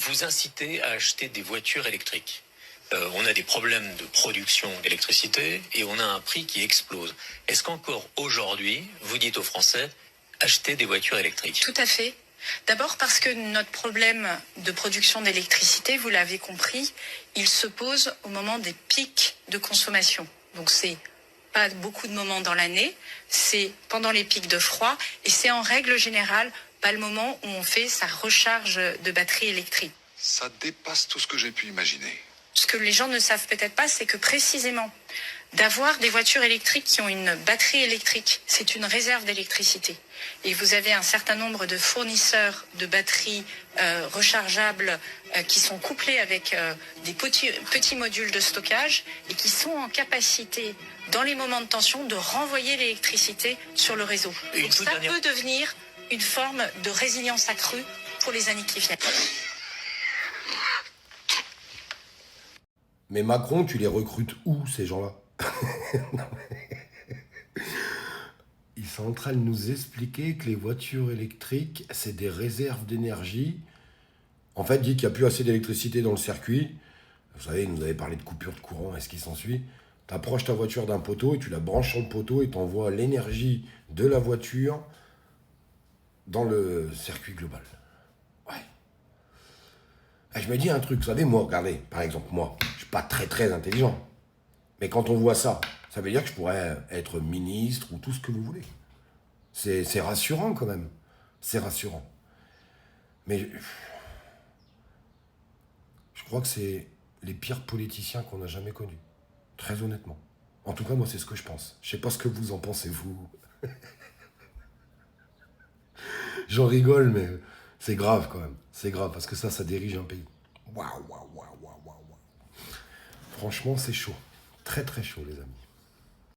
vous incitez à acheter des voitures électriques. On a des problèmes de production d'électricité et on a un prix qui explose. Est-ce qu'encore aujourd'hui, vous dites aux Français, achetez des voitures électriques? Tout à fait. D'abord parce que notre problème de production d'électricité, vous l'avez compris, il se pose au moment des pics de consommation. Donc c'est pas beaucoup de moments dans l'année, c'est pendant les pics de froid et c'est en règle générale pas le moment où on fait sa recharge de batterie électrique. Ça dépasse tout ce que j'ai pu imaginer. Ce que les gens ne savent peut-être pas, c'est que précisément, d'avoir des voitures électriques qui ont une batterie électrique, c'est une réserve d'électricité. Et vous avez un certain nombre de fournisseurs de batteries rechargeables qui sont couplés avec des petits modules de stockage et qui sont en capacité, dans les moments de tension, de renvoyer l'électricité sur le réseau. Donc ça peut devenir une forme de résilience accrue pour les années qui viennent. Mais Macron, tu les recrutes où, ces gens-là? Ils sont en train de nous expliquer que les voitures électriques, c'est des réserves d'énergie. En fait, il dit qu'il n'y a plus assez d'électricité dans le circuit. Vous savez, il nous avait parlé de coupure de courant et ce qui s'ensuit. Tu approches ta voiture d'un poteau et tu la branches sur le poteau et tu envoies l'énergie de la voiture dans le circuit global. Ouais. Et je me dis un truc, vous savez, moi, regardez, par exemple, moi, je suis pas très intelligent. Mais quand on voit ça, ça veut dire que je pourrais être ministre ou tout ce que vous voulez. C'est rassurant quand même. C'est rassurant. Mais je crois que c'est les pires politiciens qu'on a jamais connus. Très honnêtement. En tout cas, moi, c'est ce que je pense. Je sais pas ce que vous en pensez, vous. J'en rigole, mais c'est grave quand même. C'est grave, parce que ça dirige un pays. Waouh. Franchement, c'est chaud. Très chaud, les amis.